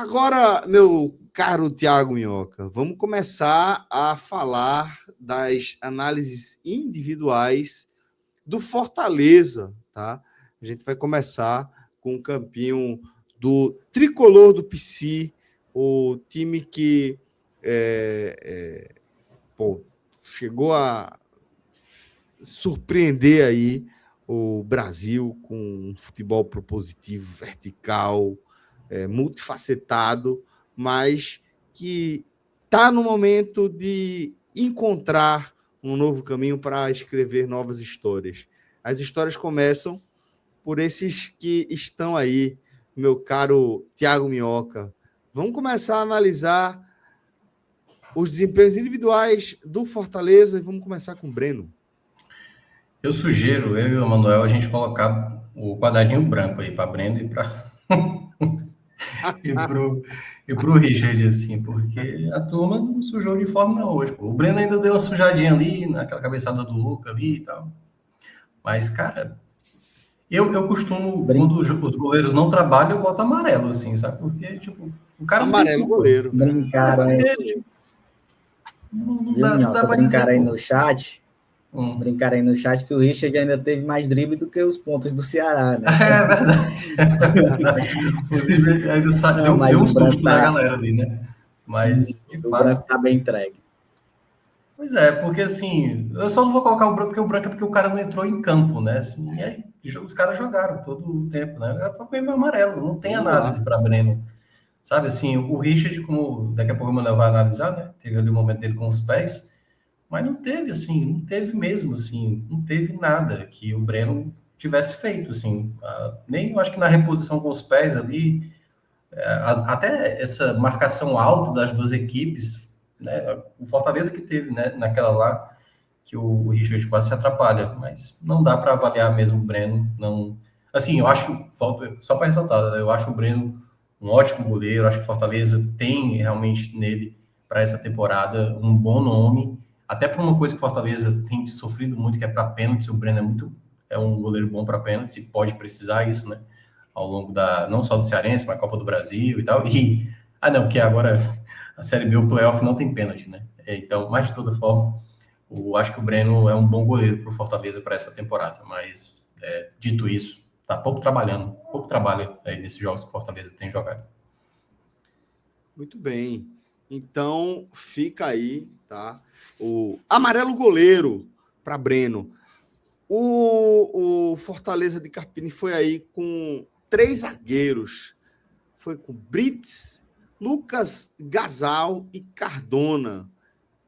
Agora, meu caro Thiago Minhoca, vamos começar a falar das análises individuais do Fortaleza, tá? A gente vai começar com o campinho do tricolor do PC, o time que chegou a surpreender aí o Brasil com um futebol propositivo, vertical, multifacetado, mas que está no momento de encontrar um novo caminho para escrever novas histórias. As histórias começam por esses que estão aí, meu caro Thiago Minhoca. Vamos começar a analisar os desempenhos individuais do Fortaleza e vamos começar com o Breno. Eu sugiro, eu e o Manuel, a gente colocar o quadradinho branco aí para Breno e para e pro Richard, assim, porque a turma não sujou de forma não hoje. Pô. O Breno ainda deu uma sujadinha ali, naquela cabeçada do Luca ali e tal. Mas, cara, eu costumo, quando os goleiros não trabalham, eu boto amarelo, assim, sabe? Porque, tipo, o cara amarelo não tem goleiro. Brincaram aí. Não dá pra brincaram aí dizer, no chat. Brincaram aí no chat que o Richard ainda teve mais drible do que os pontos do Ceará, né? É verdade. Inclusive, ainda deu um susto na galera ali, né? Mas, de o fato. branco tá bem entregue. Pois é, porque assim, eu só não vou colocar o branco é porque o cara não entrou em campo, né? Assim, e aí, os caras jogaram todo o tempo, né? Foi meio amarelo, não tem análise para Breno. Sabe assim, o Richard, como daqui a pouco o Manuel vai analisar, né? Teve ali o momento dele com os pés, mas não teve, assim, não teve mesmo, assim, não teve nada que o Breno tivesse feito, assim. Nem eu acho que na reposição com os pés ali, até essa marcação alta das duas equipes, né? O Fortaleza que teve, né? Naquela lá, que o Richard quase se atrapalha, mas não dá para avaliar mesmo o Breno, não. Assim, eu acho que, só para ressaltar, eu acho o Breno um ótimo goleiro, acho que o Fortaleza tem realmente nele, para essa temporada, um bom nome, até por uma coisa que o Fortaleza tem sofrido muito, que é para pênaltis, o Breno é um goleiro bom para pênaltis, e pode precisar isso, né, ao longo não só do Cearense, mas Copa do Brasil e tal, não, porque agora a Série B, o playoff não tem pênalti, né, então, mas de toda forma, acho que o Breno é um bom goleiro para o Fortaleza para essa temporada, mas dito isso, tá pouco trabalho aí nesses jogos que o Fortaleza tem jogado. Muito bem. Então, fica aí, tá? O amarelo goleiro para Breno. O Fortaleza de Carpini foi aí com 3 zagueiros. Foi com Brits, Lucas Gasal e Cardona.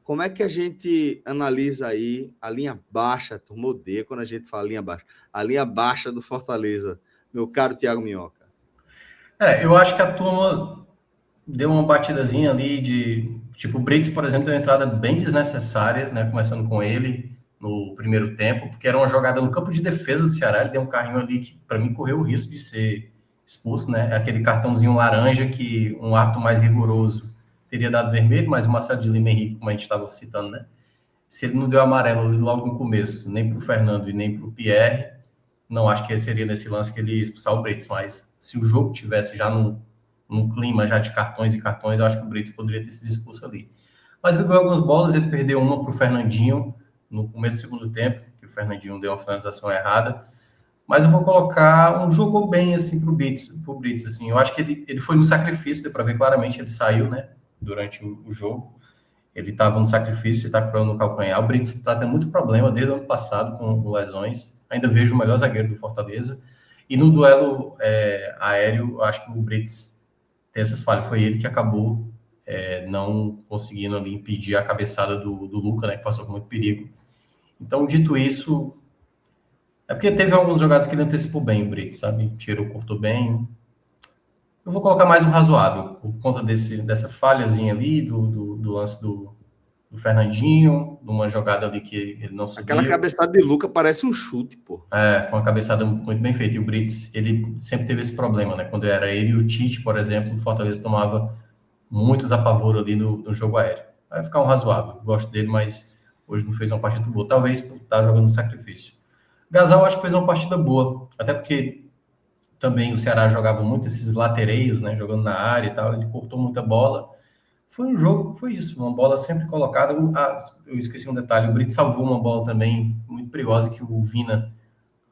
Como é que a gente analisa aí a linha baixa? A turma odeia quando a gente fala linha baixa. A linha baixa do Fortaleza, meu caro Thiago Minhoca. Eu acho que a turma deu uma batidazinha ali de... Tipo, o Brits, por exemplo, deu uma entrada bem desnecessária, né? Começando com ele no primeiro tempo, porque era uma jogada no campo de defesa do Ceará. Ele deu um carrinho ali que, para mim, correu o risco de ser expulso, né? Aquele cartãozinho laranja que um árbitro mais rigoroso teria dado vermelho, mas o Marcelo de Lima Henrique, como a gente estava citando, né? Se ele não deu amarelo ali logo no começo, nem para o Fernando e nem para o Pierre, não acho que seria nesse lance que ele ia expulsar o Brits, mas se o jogo tivesse já num clima já de cartões e cartões, eu acho que o Brits poderia ter sido expulso ali. Mas ele ganhou algumas bolas, ele perdeu uma para o Fernandinho no começo do segundo tempo, que o Fernandinho deu uma finalização errada, mas eu vou colocar jogou bem assim pro Brits, assim. Eu acho que ele foi no sacrifício, deu para ver claramente, ele saiu, né, durante o jogo. Ele estava no sacrifício e está curando no calcanhar. O Brits está tendo muito problema desde o ano passado com lesões. Ainda vejo o melhor zagueiro do Fortaleza. E no duelo aéreo, eu acho que o Brits tem essas falhas. Foi ele que acabou não conseguindo ali impedir a cabeçada do Luca, né, que passou com muito perigo. Então, dito isso, é porque teve alguns jogadas que ele antecipou bem, o Brits, sabe? Tirou, cortou bem. Eu vou colocar mais um razoável, por conta dessa falhazinha ali, do lance do Fernandinho, numa jogada ali que ele não subiu. Aquela cabeçada de Luca parece um chute, pô. Foi uma cabeçada muito bem feita. E o Brits, ele sempre teve esse problema, né? Quando era ele e o Tite, por exemplo, o Fortaleza tomava muitos apavoros ali no jogo aéreo. Vai ficar um razoável. Gosto dele, mas hoje não fez uma partida boa. Talvez por estar jogando no sacrifício. Gasal, acho que fez uma partida boa. Até porque também o Ceará jogava muito esses latereios, né, jogando na área e tal, ele cortou muita bola. Foi um jogo, foi isso, uma bola sempre colocada. Eu esqueci um detalhe, o Brito salvou uma bola também muito perigosa que o Vina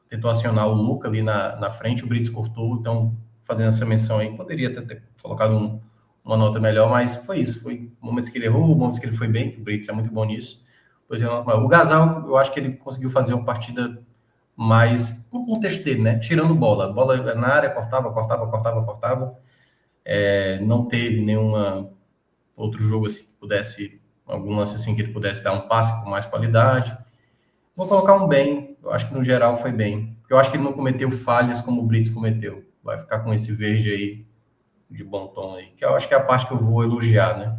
tentou acionar o Luca ali na frente, o Brits cortou, então fazendo essa menção aí, poderia ter colocado uma nota melhor, mas foi isso, foi momentos que ele errou, momentos que ele foi bem, que o Brits é muito bom nisso. O Gasal, eu acho que ele conseguiu fazer uma partida mais por contexto dele, né? Tirando bola na área, cortava. Não teve nenhuma outro jogo assim que pudesse, algum lance assim que ele pudesse dar um passe com mais qualidade. Vou colocar um bem, eu acho que no geral foi bem. Porque eu acho que ele não cometeu falhas como o Brits cometeu. Vai ficar com esse verde aí, de bom tom aí, que eu acho que é a parte que eu vou elogiar, né?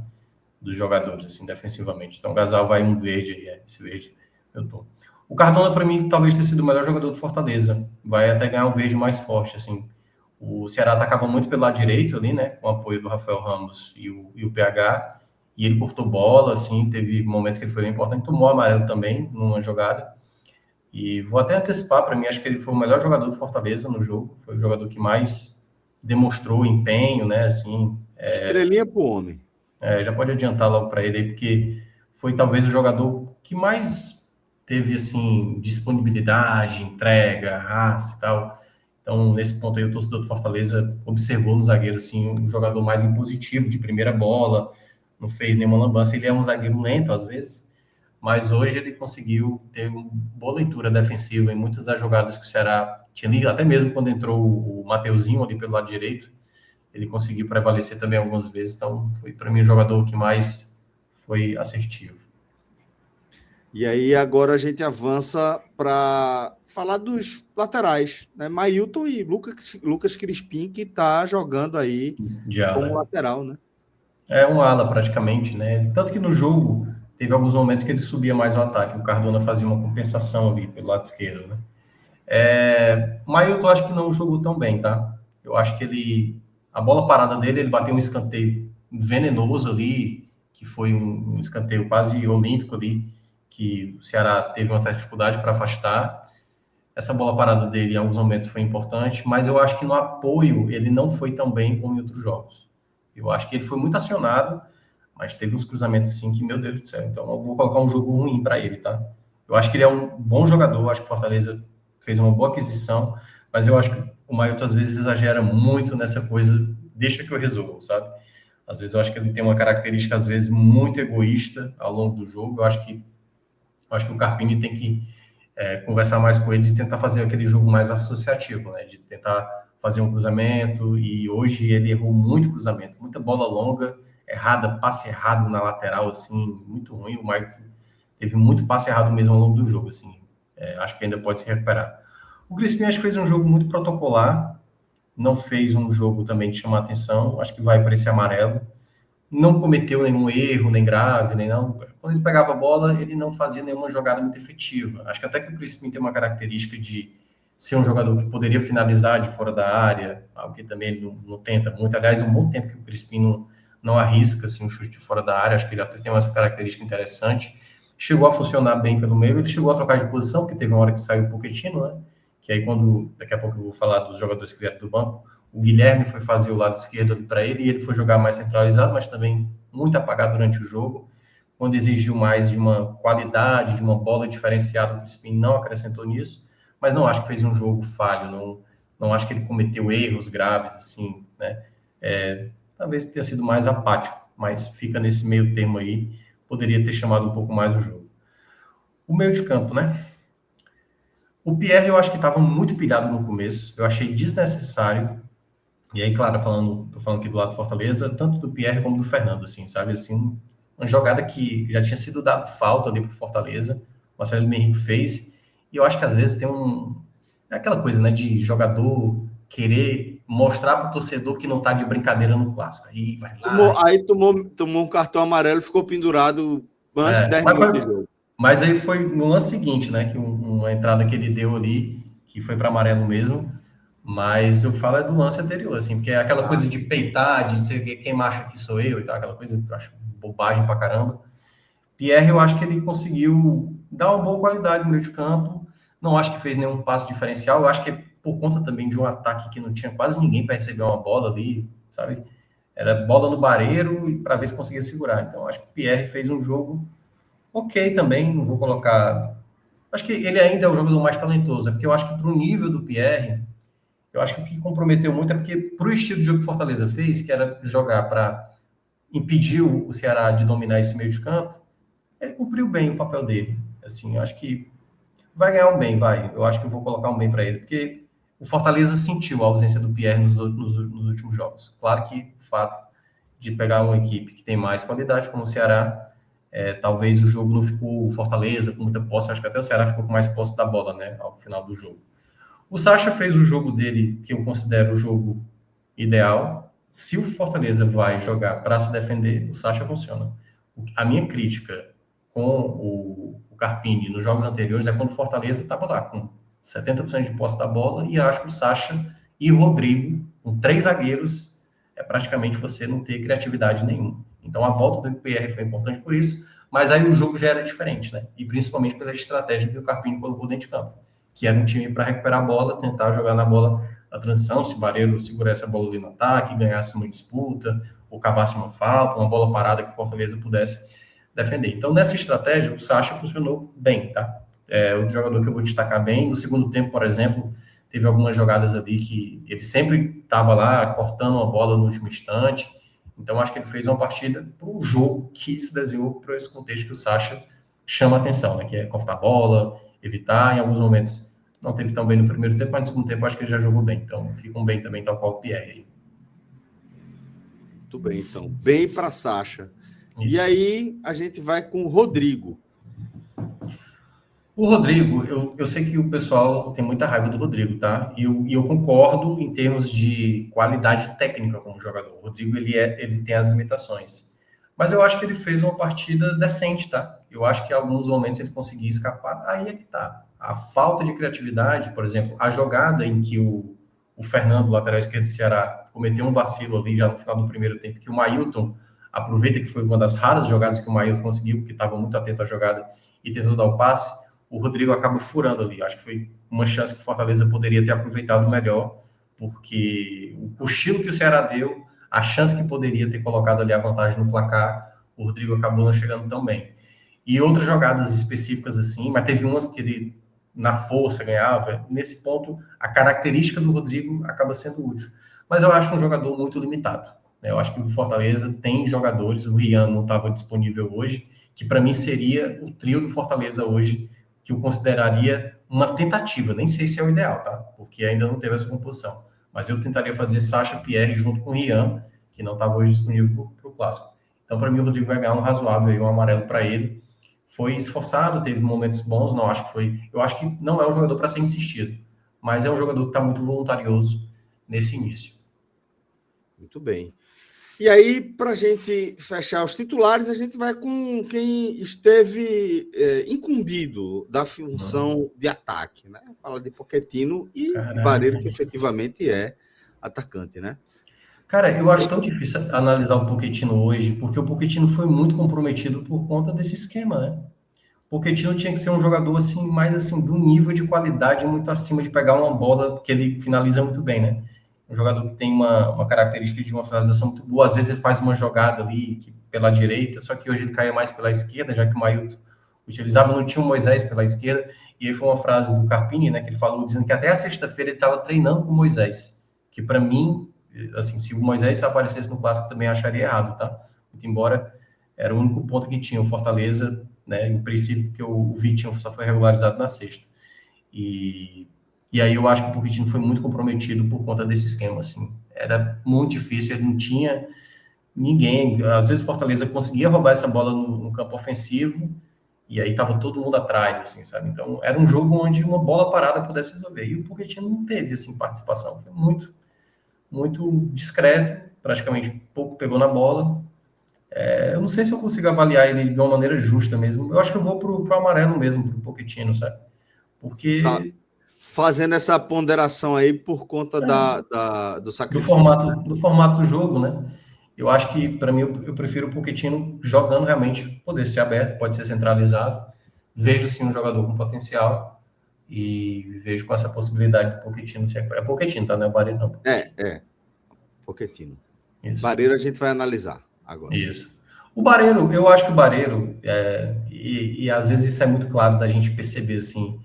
Dos jogadores, assim, defensivamente. Então o Gasal vai um verde aí, esse verde eu tô. O Cardona, para mim, talvez tenha sido o melhor jogador do Fortaleza. Vai até ganhar um verde mais forte, assim. O Ceará atacava muito pelo lado direito ali, né? Com o apoio do Rafael Ramos e o PH. E ele cortou bola, assim, teve momentos que ele foi bem importante. Tomou amarelo também, numa jogada. E vou até antecipar, para mim, acho que ele foi o melhor jogador do Fortaleza no jogo. Foi o jogador que mais demonstrou empenho, né? Assim, Estrelinha pro homem. já pode adiantar logo para ele aí, porque foi talvez o jogador que mais teve, assim, disponibilidade, entrega, raça e tal. Então, nesse ponto aí, o torcedor do Fortaleza observou no zagueiro, assim, um jogador mais impositivo, de primeira bola, não fez nenhuma lambança. Ele é um zagueiro lento, às vezes, mas hoje ele conseguiu ter uma boa leitura defensiva em muitas das jogadas que o Ceará tinha ali, até mesmo quando entrou o Mateuzinho ali pelo lado direito, ele conseguiu prevalecer também algumas vezes, então foi para mim o jogador que mais foi assertivo. E aí agora a gente avança para falar dos laterais, né? Mailton e Lucas Crispim, que está jogando aí como lateral, né? É um ala praticamente, né? Tanto que no jogo teve alguns momentos que ele subia mais o ataque, o Cardona fazia uma compensação ali pelo lado esquerdo, né? O Mailton acho que não jogou tão bem, tá? Eu acho que a bola parada dele, ele bateu um escanteio venenoso ali, que foi um escanteio quase olímpico ali, que o Ceará teve uma certa dificuldade para afastar. Essa bola parada dele em alguns momentos foi importante, mas eu acho que no apoio ele não foi tão bem como em outros jogos. Eu acho que ele foi muito acionado, mas teve uns cruzamentos assim que, meu Deus do céu. Então eu vou colocar um jogo ruim para ele, tá? Eu acho que ele é um bom jogador, acho que o Fortaleza fez uma boa aquisição, mas eu acho que o Mailton às vezes exagera muito nessa coisa, deixa que eu resolvo, sabe? Às vezes eu acho que ele tem uma característica, às vezes, muito egoísta ao longo do jogo. Eu acho que o Carpini tem que conversar mais com ele, de tentar fazer aquele jogo mais associativo, né? De tentar fazer um cruzamento, e hoje ele errou muito cruzamento, muita bola longa, errada, passe errado na lateral, assim, muito ruim. O Maicon teve muito passe errado mesmo ao longo do jogo, assim. Acho que ainda pode se recuperar. O Crispim acho que fez um jogo muito protocolar, não fez um jogo também de chamar atenção, acho que vai para esse amarelo. Não cometeu nenhum erro, nem grave, nem não. Quando ele pegava a bola, ele não fazia nenhuma jogada muito efetiva. Acho que até que o Crispim tem uma característica de ser um jogador que poderia finalizar de fora da área, algo que também ele não tenta muito. Aliás, um bom tempo que o Crispim não arrisca assim, um chute de fora da área. Acho que ele até tem essa característica interessante. Chegou a funcionar bem pelo meio, ele chegou a trocar de posição, porque teve uma hora que saiu o Pochettino, né? Que aí daqui a pouco eu vou falar dos jogadores que vieram do banco, o Guilherme foi fazer o lado esquerdo ali para ele, e ele foi jogar mais centralizado, mas também muito apagado durante o jogo. Quando exigiu mais de uma qualidade, de uma bola diferenciada, o Crispim não acrescentou nisso, mas não acho que fez um jogo falho, não acho que ele cometeu erros graves, assim, né? Talvez tenha sido mais apático, mas fica nesse meio termo aí, poderia ter chamado um pouco mais o jogo. O meio de campo, né? O Pierre eu acho que estava muito pilhado no começo, eu achei desnecessário. E aí, claro, tô falando aqui do lado do Fortaleza, tanto do Pierre como do Fernando, assim, sabe? Assim, uma jogada que já tinha sido dado falta ali pro Fortaleza, o Marcelo Henrique fez, e eu acho que às vezes tem é aquela coisa, né, de jogador querer mostrar pro torcedor que não tá de brincadeira no clássico. Aí vai lá. Tomou um cartão amarelo e ficou pendurado antes de 10 minutos de jogo. Mas aí foi no lance seguinte, né, que uma entrada que ele deu ali, que foi para amarelo mesmo. Mas eu falo do lance anterior, assim, porque é aquela coisa de peitar, de dizer quem macho aqui sou eu e tal, aquela coisa que eu acho bobagem pra caramba. Pierre, eu acho que ele conseguiu dar uma boa qualidade no meio de campo, não acho que fez nenhum passe diferencial, eu acho que por conta também de um ataque que não tinha quase ninguém para receber uma bola ali, sabe? Era bola no bareiro e para ver se conseguia segurar. Então, acho que o Pierre fez um jogo ok também, não vou colocar... Acho que ele ainda é o jogador mais talentoso, é porque eu acho que para o nível do Pierre, eu acho que o que comprometeu muito é porque para o estilo de jogo que o Fortaleza fez, que era jogar para impedir o Ceará de dominar esse meio de campo, ele cumpriu bem o papel dele. Assim, eu acho que vai ganhar um bem, vai. Eu acho que eu vou colocar um bem para ele, porque o Fortaleza sentiu a ausência do Pierre nos últimos jogos. Claro que o fato de pegar uma equipe que tem mais qualidade, como o Ceará, talvez o jogo não ficou Fortaleza com muita posse, acho que até o Ceará ficou com mais posse da bola, né, ao final do jogo. O Sacha fez o jogo dele, que eu considero o jogo ideal. Se o Fortaleza vai jogar para se defender, o Sacha funciona. A minha crítica com o Carpini nos jogos anteriores é quando o Fortaleza estava lá com 70% de posse da bola, e acho que o Sacha e o Rodrigo, com 3 zagueiros, é praticamente você não ter criatividade nenhuma. Então a volta do PR foi importante por isso, mas aí o jogo já era diferente, né? E principalmente pela estratégia que o Carpini colocou dentro de campo, que era um time para recuperar a bola, tentar jogar na bola na transição, se o Barreiro segurasse a bola ali no ataque, ganhasse uma disputa, ou cavasse uma falta, uma bola parada que o Fortaleza pudesse defender. Então, nessa estratégia, o Sacha funcionou bem, tá? É o jogador que eu vou destacar bem. No segundo tempo, por exemplo, teve algumas jogadas ali que ele sempre estava lá cortando uma bola no último instante. Então, acho que ele fez uma partida para um jogo que se desenhou para esse contexto que o Sacha chama a atenção, né? Que é cortar a bola, evitar, em alguns momentos não teve tão bem no primeiro tempo, mas no segundo tempo acho que ele já jogou bem. Então, fica um bem também, tal qual o Pierre. Muito bem, então. Bem para Sacha. E aí a gente vai com o Rodrigo. O Rodrigo, eu sei que o pessoal tem muita raiva do Rodrigo, tá? E eu concordo em termos de qualidade técnica como jogador. O Rodrigo, ele tem as limitações. Mas eu acho que ele fez uma partida decente, tá? Eu acho que em alguns momentos ele conseguia escapar. Aí é que tá. A falta de criatividade, por exemplo, a jogada em que o Fernando, lateral esquerdo do Ceará, cometeu um vacilo ali já no final do primeiro tempo, que o Mailton aproveita, que foi uma das raras jogadas que o Mailton conseguiu, porque estava muito atento à jogada e tentou dar o passe, o Rodrigo acaba furando ali. Acho que foi uma chance que o Fortaleza poderia ter aproveitado melhor, porque o cochilo que o Ceará deu, a chance que poderia ter colocado ali a vantagem no placar, o Rodrigo acabou não chegando tão bem. E outras jogadas específicas assim, mas teve umas que ele na força ganhava. Nesse ponto, a característica do Rodrigo acaba sendo útil. Mas eu acho um jogador muito limitado. Eu acho que o Fortaleza tem jogadores, o Rian não estava disponível hoje, que para mim seria o trio do Fortaleza hoje, que eu consideraria uma tentativa. Nem sei se é o ideal, tá? Porque ainda não teve essa composição. Mas eu tentaria fazer Sacha Pierre junto com o Rian, que não estava hoje disponível para o Clássico. Então, para mim, o Rodrigo vai ganhar um razoável, um amarelo para ele. Foi esforçado, teve momentos bons, não acho que foi... Eu acho que não é um jogador para ser insistido, mas é um jogador que está muito voluntarioso nesse início. Muito bem. E aí, para a gente fechar os titulares, a gente vai com quem esteve incumbido da função de ataque, né? Fala de Pochettino e de Barreiro, que efetivamente é atacante, né? Cara, eu acho tão difícil analisar o Pochettino hoje, porque o Pochettino foi muito comprometido por conta desse esquema, né? O Pochettino tinha que ser um jogador assim, mais assim, do nível de qualidade muito acima de pegar uma bola, que ele finaliza muito bem, né? Um jogador que tem uma característica de uma finalização muito boa. Às vezes ele faz uma jogada ali pela direita, só que hoje ele caia mais pela esquerda, já que o Mailton utilizava, não tinha o Moisés pela esquerda. E aí foi uma frase do Carpini, né, que ele falou, dizendo que até a sexta-feira ele estava treinando com o Moisés. Que para mim, assim, se o Moisés aparecesse no Clássico, eu também acharia errado, tá? Muito embora era o único ponto que tinha o Fortaleza, né, em princípio, que o Vitinho só foi regularizado na sexta. E aí eu acho que o Pochettino foi muito comprometido por conta desse esquema, assim. Era muito difícil, ele não tinha ninguém. Às vezes o Fortaleza conseguia roubar essa bola no campo ofensivo e aí estava todo mundo atrás, assim, sabe? Então era um jogo onde uma bola parada pudesse resolver. E o Pochettino não teve, assim, participação. Foi muito, muito discreto, praticamente pouco pegou na bola. Eu não sei se eu consigo avaliar ele de uma maneira justa mesmo. Eu acho que eu vou pro amarelo mesmo, pro Pochettino, sabe? Porque... Tá fazendo essa ponderação aí por conta do sacrifício. Do formato do jogo, né? Eu acho que, para mim, eu prefiro o Pochettino jogando realmente, poder ser aberto, pode ser centralizado. Vejo, sim, um jogador com potencial. e vejo com essa possibilidade do Pochettino se recuperar. É Pochettino, tá? Não é o Barreiro, não. Pochettino. Isso. Barreiro a gente vai analisar agora. Isso. O Barreiro, eu acho que o Barreiro, e às vezes isso é muito claro da gente perceber, assim,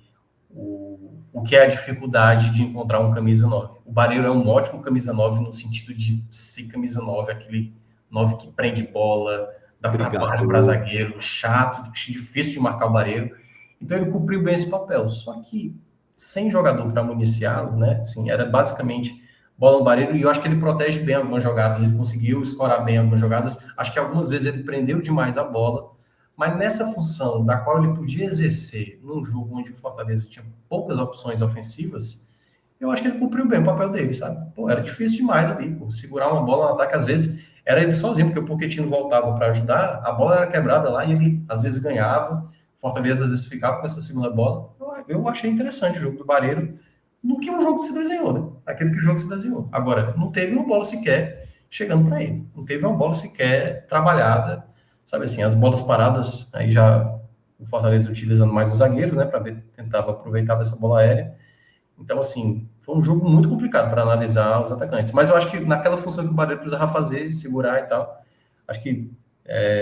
o que é a dificuldade de encontrar um camisa 9. O Barreiro é um ótimo camisa 9 no sentido de ser camisa 9, aquele 9 que prende bola, dá trabalho para zagueiro, chato, difícil de marcar o Barreiro. Então ele cumpriu bem esse papel. Só que sem jogador para municiá-lo, né? Assim, era basicamente bola no Barreiro, e eu acho que ele protege bem algumas jogadas, ele conseguiu escorar bem algumas jogadas. Acho que algumas vezes ele prendeu demais a bola, mas nessa função da qual ele podia exercer num jogo onde o Fortaleza tinha poucas opções ofensivas, eu acho que ele cumpriu bem o papel dele, sabe? Pô, era difícil demais ali, pô, segurar uma bola no ataque, às vezes era ele sozinho, porque o Pochettino voltava para ajudar, a bola era quebrada lá e ele às vezes ganhava, Fortaleza às vezes ficava com essa segunda bola. Eu achei interessante o jogo do Barreiro, no que o jogo se desenhou, né? Aquele que o jogo se desenhou. Agora, não teve uma bola sequer chegando para ele, não teve uma bola sequer trabalhada, sabe assim, as bolas paradas, aí já o Fortaleza utilizando mais os zagueiros, né, para tentava aproveitar essa bola aérea. Então, assim, foi um jogo muito complicado para analisar os atacantes. Mas eu acho que naquela função que o Barreiro precisava fazer, segurar e tal, acho que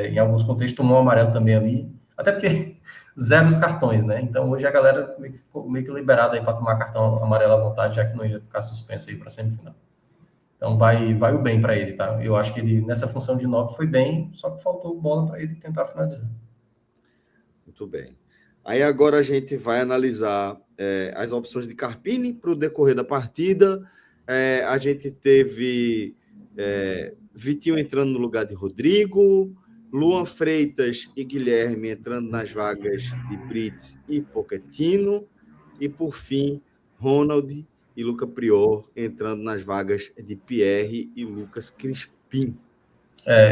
em alguns contextos tomou um amarelo também ali, até porque zero os cartões, né? Então hoje a galera ficou meio que liberada aí para tomar cartão amarelo à vontade, já que não ia ficar suspenso aí para semifinal. Então vai o bem para ele, tá? Eu acho que ele nessa função de 9 foi bem, só que faltou bola para ele tentar finalizar. Muito bem. Aí agora a gente vai analisar as opções de Carpini para o decorrer da partida. A gente teve Vitinho entrando no lugar de Rodrigo, Luan Freitas e Guilherme entrando nas vagas de Brits e Pochettino, e por fim Ronald e Luca Prior entrando nas vagas de Pierre e Lucas Crispim.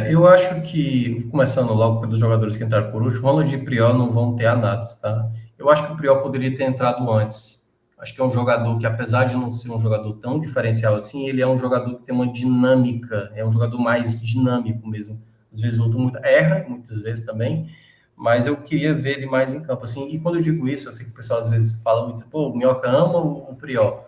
Eu acho que, começando logo pelos jogadores que entraram por último, Ronald e Prior não vão ter análise, tá? Eu acho que o Prior poderia ter entrado antes. Acho que é um jogador que, apesar de não ser um jogador tão diferencial assim, ele é um jogador que tem uma dinâmica, é um jogador mais dinâmico mesmo. Às vezes o outro erra, muitas vezes também, mas eu queria ver ele mais em campo, assim. E quando eu digo isso, eu sei que o pessoal às vezes fala muito, pô, o Minhoca ama o Prior.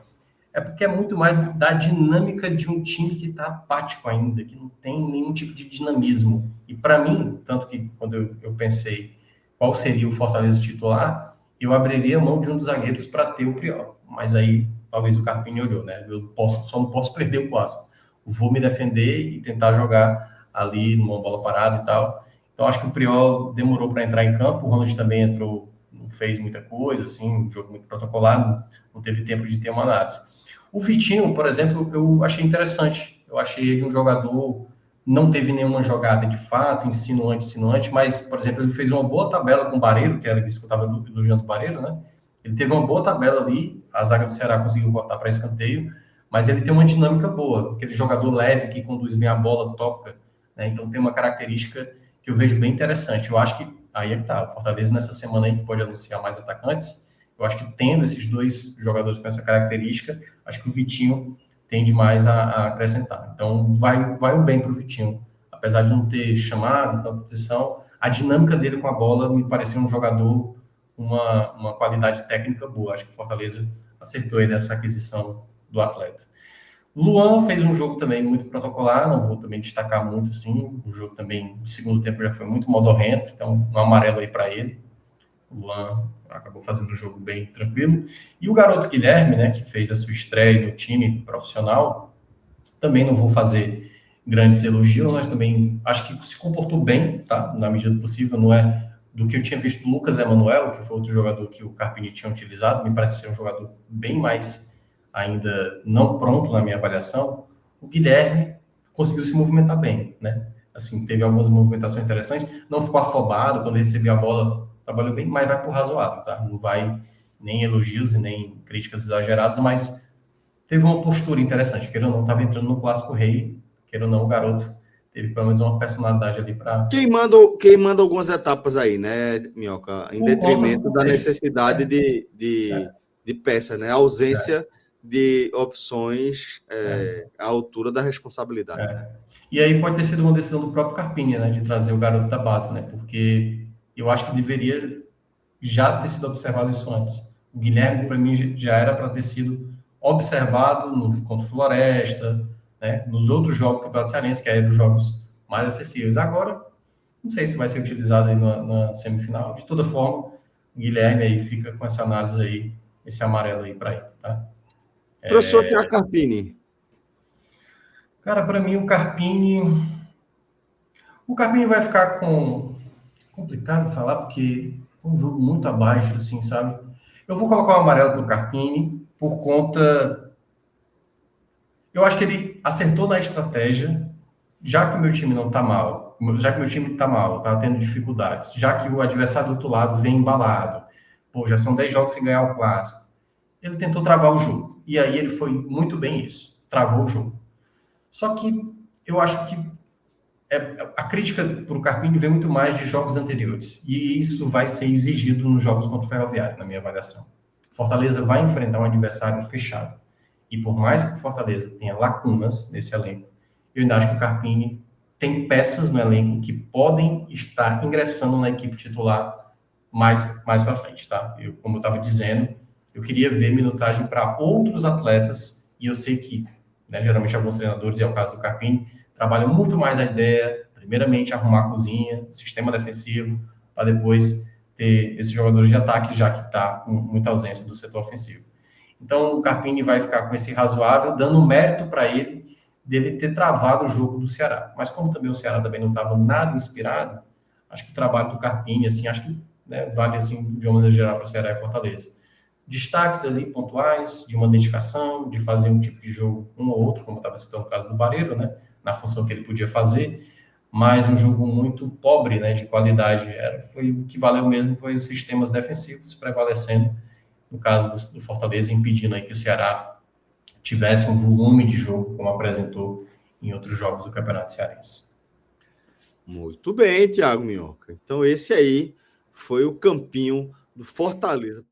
É porque é muito mais da dinâmica de um time que está apático ainda, que não tem nenhum tipo de dinamismo. E para mim, tanto que quando eu pensei qual seria o Fortaleza titular, eu abriria a mão de um dos zagueiros para ter o Prior. Mas aí talvez o Carpini olhou, né? Só não posso perder o clássico. Vou me defender e tentar jogar ali numa bola parada e tal. Então acho que o Prior demorou para entrar em campo, o Ronald também entrou, não fez muita coisa, assim, um jogo muito protocolar, não teve tempo de ter uma análise. O Vitinho, por exemplo, eu achei interessante. Eu achei ele um jogador, não teve nenhuma jogada de fato, insinuante, mas, por exemplo, ele fez uma boa tabela com o Barreiro, que era isso que eu estava elogiando o Barreiro, né? Ele teve uma boa tabela ali, a zaga do Ceará conseguiu cortar para escanteio, mas ele tem uma dinâmica boa, aquele jogador leve que conduz bem a bola, toca, né? Então tem uma característica que eu vejo bem interessante. Eu acho que aí é que tá, o Fortaleza nessa semana aí que pode anunciar mais atacantes, eu acho que tendo esses dois jogadores com essa característica, acho que o Vitinho tende mais a acrescentar. Então, vai um bem para o Vitinho. Apesar de não ter chamado tanta atenção, a dinâmica dele com a bola me pareceu um jogador com uma qualidade técnica boa. Acho que o Fortaleza acertou aí nessa aquisição do atleta. O Luan fez um jogo também muito protocolar, não vou também destacar muito, assim. O jogo também, no segundo tempo, já foi muito modorrento, então um amarelo aí para ele. O Luan acabou fazendo um jogo bem tranquilo. E o garoto Guilherme, né, que fez a sua estreia no time profissional, também não vou fazer grandes elogios, mas também acho que se comportou bem, tá? Na medida do possível, não é do que eu tinha visto do Lucas Emanuel, que foi outro jogador que o Carpini tinha utilizado, me parece ser um jogador bem mais ainda não pronto na minha avaliação. O Guilherme conseguiu se movimentar bem, né? Assim, teve algumas movimentações interessantes, não ficou afobado quando recebia a bola, trabalhou bem, mas vai por razoável, tá? Não vai nem elogios e nem críticas exageradas, mas teve uma postura interessante. Queira ou não, estava entrando no Clássico Rei, queira ou não, o garoto teve pelo menos uma personalidade ali para... Queimando algumas etapas aí, né, Minhoca? Em detrimento da necessidade de peça, né? A ausência de opções à altura da responsabilidade. E aí pode ter sido uma decisão do próprio Carpini, né? De trazer o garoto da base, né? Porque eu acho que deveria já ter sido observado isso antes. O Guilherme, para mim, já era para ter sido observado contra o Floresta, né, nos outros jogos do Campeonato Cearense, que eram os jogos mais acessíveis. Agora, não sei se vai ser utilizado aí na semifinal. De toda forma, o Guilherme aí fica com essa análise aí, esse amarelo aí para ele, tá? Professor Tiago Carpini. Cara, para mim, o Carpini vai ficar complicado falar, porque é um jogo muito abaixo, assim, sabe? Eu vou colocar o amarelo pro Carpini por conta... Eu acho que ele acertou na estratégia, já que o meu time não tá mal, já que o meu time tá mal, tá tendo dificuldades, já que o adversário do outro lado vem embalado, pô, já são 10 jogos sem ganhar o clássico. Ele tentou travar o jogo. E aí ele foi muito bem isso. Travou o jogo. Só que eu acho que a crítica para o Carpini vem muito mais de jogos anteriores. E isso vai ser exigido nos jogos contra o Ferroviário, na minha avaliação. Fortaleza vai enfrentar um adversário fechado. E por mais que o Fortaleza tenha lacunas nesse elenco, eu ainda acho que o Carpini tem peças no elenco que podem estar ingressando na equipe titular mais para frente, tá? Como eu estava dizendo, eu queria ver minutagem para outros atletas, e eu sei que, né, geralmente alguns treinadores, e é o caso do Carpini, trabalham muito mais a ideia, primeiramente arrumar a cozinha, o sistema defensivo, para depois ter esses jogadores de ataque, já que está com muita ausência do setor ofensivo. Então o Carpini vai ficar com esse razoável, dando mérito para ele, dele ter travado o jogo do Ceará. Mas como também o Ceará também não estava nada inspirado, acho que o trabalho do Carpini, assim, acho que, né, vale assim, de uma maneira geral, para Ceará e Fortaleza. Destaques ali pontuais, de uma dedicação, de fazer um tipo de jogo um ou outro, como eu estava citando o caso do Barreiro, né, na função que ele podia fazer, mas um jogo muito pobre, né, de qualidade. Foi o que valeu mesmo, foi os sistemas defensivos prevalecendo, no caso do Fortaleza, impedindo aí que o Ceará tivesse um volume de jogo, como apresentou em outros jogos do Campeonato Cearense. Muito bem, Thiago Minhoca. Então esse aí foi o campinho do Fortaleza.